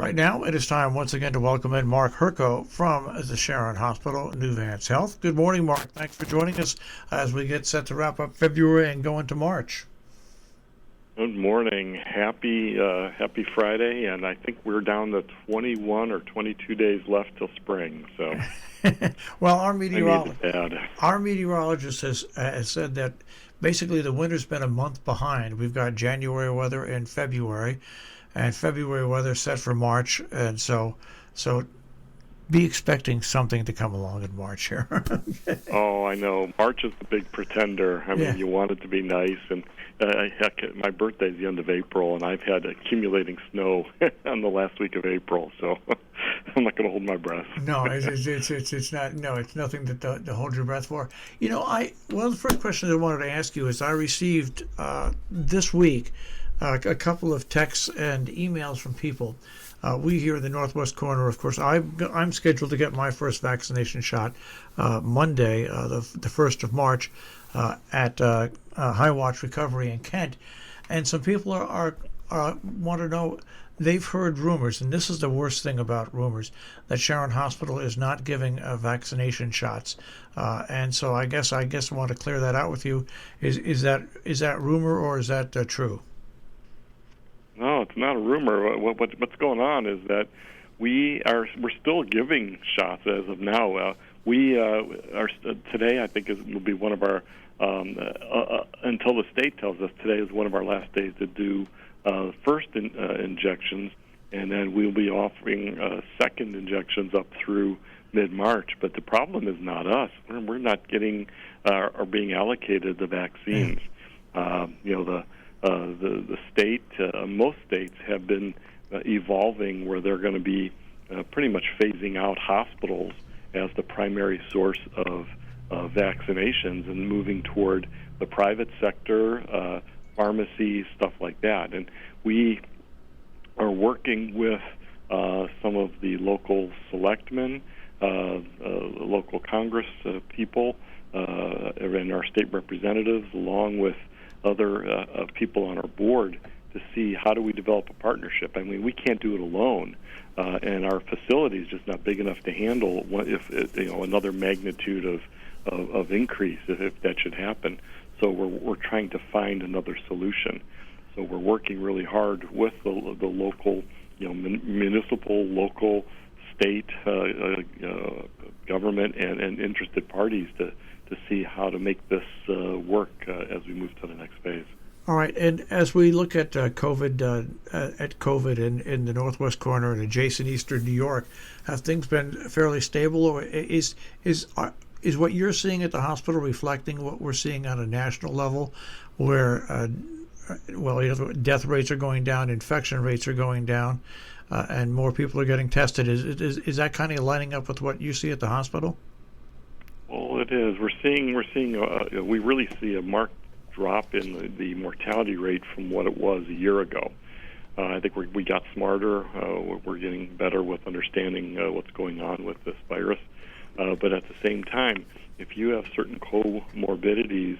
Right now, it is time once again to welcome in Mark Hirko from the Sharon Hospital, New Vance Health. Good morning, Mark. Thanks for joining us as we get set to wrap up February and go into March. Good morning. Happy Friday, and I think we're down to 21 or 22 days left till spring. So, well, our meteorologist has said that basically the winter's been a month behind. We've got January weather in February, and February weather set for March, and so be expecting something to come along in March here. Oh, I know. March is the big pretender. I mean, you want it to be nice, and heck, my birthday's the end of April, and I've had accumulating snow on the last week of April, so I'm not going to hold my breath. No, it's not. No, it's nothing to hold your breath for. You know, one of the first questions I wanted to ask you is I received this week a couple of texts and emails from people. We here in the northwest corner, of course, I'm scheduled to get my first vaccination shot Monday, the 1st of March, at High Watch Recovery in Kent. And some people are want to know, they've heard rumors, and this is the worst thing about rumors, that Sharon Hospital is not giving vaccination shots. And so I guess I want to clear that out with you. Is that rumor or is that true? No, it's not a rumor. What's going on is that we're still giving shots as of now. We are today. I think will be one of our until the state tells us today is one of our last days to do first injections, and then we'll be offering second injections up through mid-March. But the problem is not us. We're not getting or being allocated the vaccines. The state, most states have been evolving where they're going to be pretty much phasing out hospitals as the primary source of vaccinations and moving toward the private sector, pharmacies, stuff like that. And we are working with some of the local selectmen, local Congress people, and our state representatives, along with other people on our board, to see how do we develop a partnership. I mean, we can't do it alone, and our facility is just not big enough to handle another magnitude of increase if that should happen. So we're trying to find another solution. So we're working really hard with the local, municipal, local, state government and interested parties to see how to make this work as we move to the next phase. All right, and as we look at COVID in the northwest corner and adjacent eastern New York, have things been fairly stable, or is what you're seeing at the hospital reflecting what we're seeing on a national level, where death rates are going down, infection rates are going down, and more people are getting tested? Is that kind of lining up with what you see at the hospital? Well, it is. We really see a marked drop in the mortality rate from what it was a year ago. I think we got smarter. We're getting better with understanding what's going on with this virus. But at the same time, if you have certain comorbidities,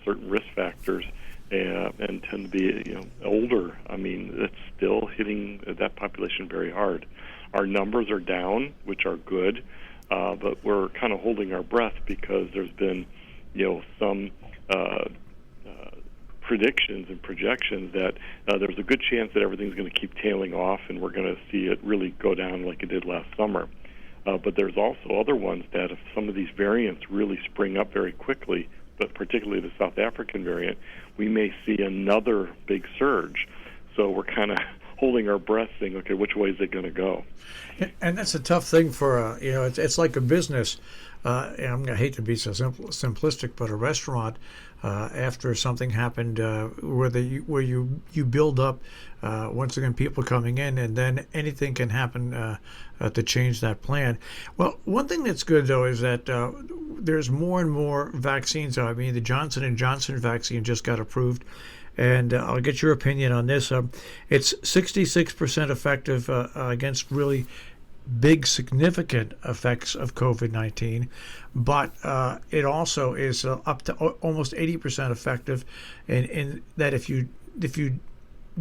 certain risk factors, and tend to be older, I mean, it's still hitting that population very hard. Our numbers are down, which are good. But we're kind of holding our breath because there's been, some predictions and projections that there's a good chance that everything's going to keep tailing off, and we're going to see it really go down like it did last summer. But there's also other ones that if some of these variants really spring up very quickly, but particularly the South African variant, we may see another big surge. So we're kind of holding our breath, saying, okay, which way is it going to go? And that's a tough thing for it's like a business. And I hate to be so simplistic, but a restaurant, after something happened where you build up once again people coming in, and then anything can happen to change that plan. Well, one thing that's good though is that there's more and more vaccines. I mean, the Johnson & Johnson vaccine just got approved. And I'll get your opinion on this. It's 66% effective against really big, significant effects of COVID-19, but it also is up to almost 80% effective in that if you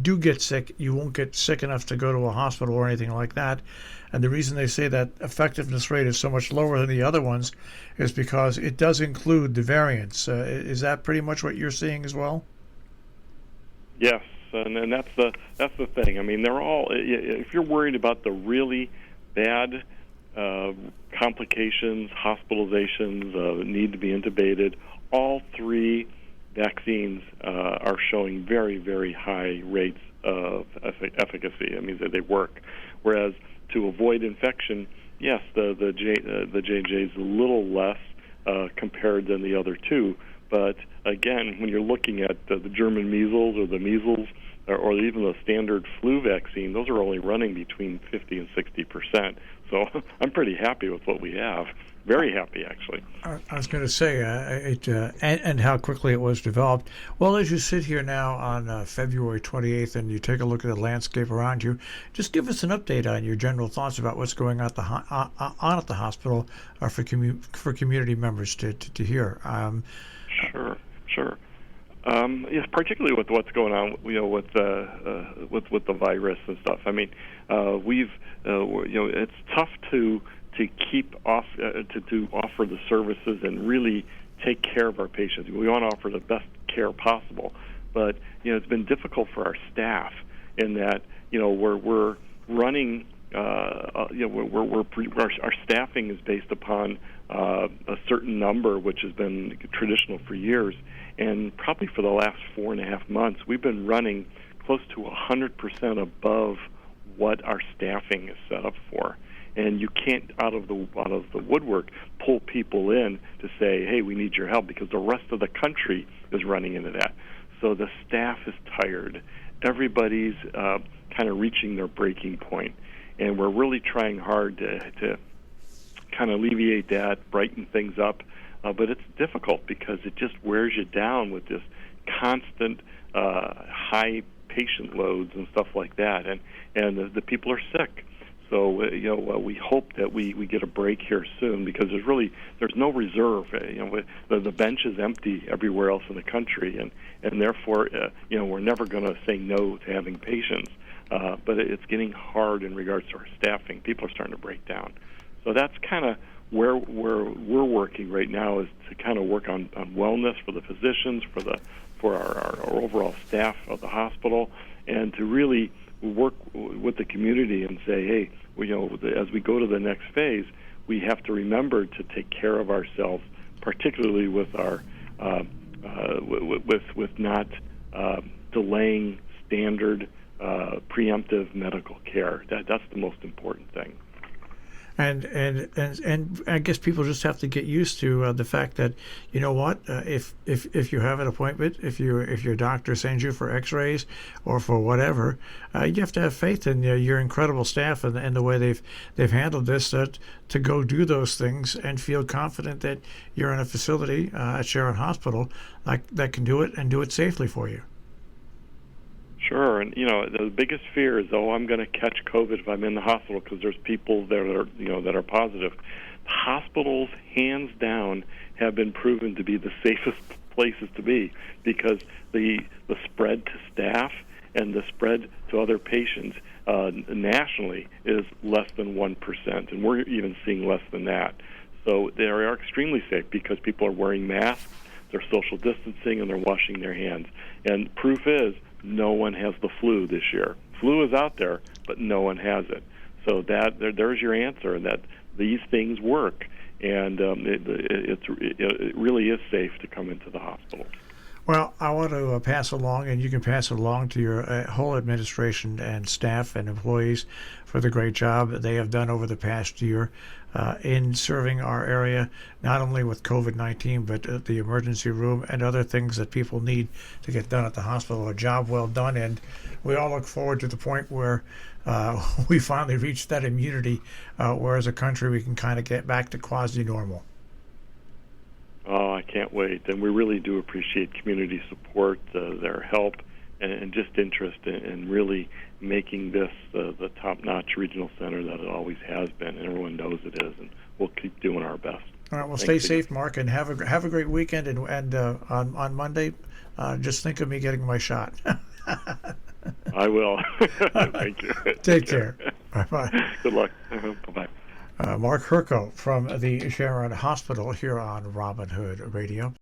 do get sick, you won't get sick enough to go to a hospital or anything like that. And the reason they say that effectiveness rate is so much lower than the other ones is because it does include the variants. Is that pretty much what you're seeing as well? Yes, and that's the thing. I mean, they're all. If you're worried about the really bad complications, hospitalizations, need to be intubated, all three vaccines are showing very, very high rates of efficacy. That means that they work. Whereas to avoid infection, yes, the J&J is a little less compared than the other two. But again, when you're looking at the German measles or the measles or even the standard flu vaccine, those are only running between 50 and 60%. So I'm pretty happy with what we have. Very happy, actually. I was going to say, and how quickly it was developed. Well, as you sit here now on February 28th and you take a look at the landscape around you, just give us an update on your general thoughts about what's going on at the hospital for community members to hear. Sure. Yes, particularly with what's going on, with the virus and stuff. I mean, it's tough to keep off to offer the services and really take care of our patients. We want to offer the best care possible, but it's been difficult for our staff in that we're running. Our staffing is based upon a certain number, which has been traditional for years, and probably for the last 4.5 months, we've been running close to 100% above what our staffing is set up for. And you can't, out of the woodwork, pull people in to say, hey, we need your help, because the rest of the country is running into that. So the staff is tired. Everybody's kind of reaching their breaking point. And we're really trying hard to kind of alleviate that, brighten things up. But it's difficult because it just wears you down with this constant high patient loads and stuff like that. And the people are sick. So we hope that we get a break here soon, because there's no reserve. The bench is empty everywhere else in the country, and therefore we're never going to say no to having patients. But it's getting hard in regards to our staffing. People are starting to break down. So that's kind of where we're working right now, is to kind of work on wellness for the physicians, for our overall staff of the hospital, and to really work with the community and say, hey, as we go to the next phase, we have to remember to take care of ourselves, particularly with our with not delaying standard preemptive medical care. That's the most important thing. And I guess people just have to get used to the fact that, if you have an appointment, if your doctor sends you for X-rays or for whatever, you have to have faith in your incredible staff and the way they've handled this, to go do those things and feel confident that you're in a facility at Sharon Hospital that can do it and do it safely for you. Sure, and the biggest fear is, I'm going to catch COVID if I'm in the hospital, because there's people there that are positive. Hospitals, hands down, have been proven to be the safest places to be, because the spread to staff and the spread to other patients nationally is less than 1%, and we're even seeing less than that. So they are extremely safe because people are wearing masks, they're social distancing, and they're washing their hands. And proof is, no one has the flu this year. Flu is out there, but no one has it. So there's your answer, that these things work, and it really is safe to come into the hospital. Well, I want to pass along, and you can pass it along to your whole administration and staff and employees for the great job that they have done over the past year in serving our area, not only with COVID-19, but the emergency room and other things that people need to get done at the hospital. A job well done, and we all look forward to the point where we finally reach that immunity, where as a country we can kind of get back to quasi-normal. Oh, I can't wait. And we really do appreciate community support, their help, and just interest in really making this the top-notch regional center that it always has been. And everyone knows it is, and we'll keep doing our best. All right, well, stay safe, Mark, and have a great weekend. And on Monday, just think of me getting my shot. I will. Thank you. Take care. Bye-bye. Good luck. Bye-bye. Mark Hirko from the Sharon Hospital here on Robin Hood Radio.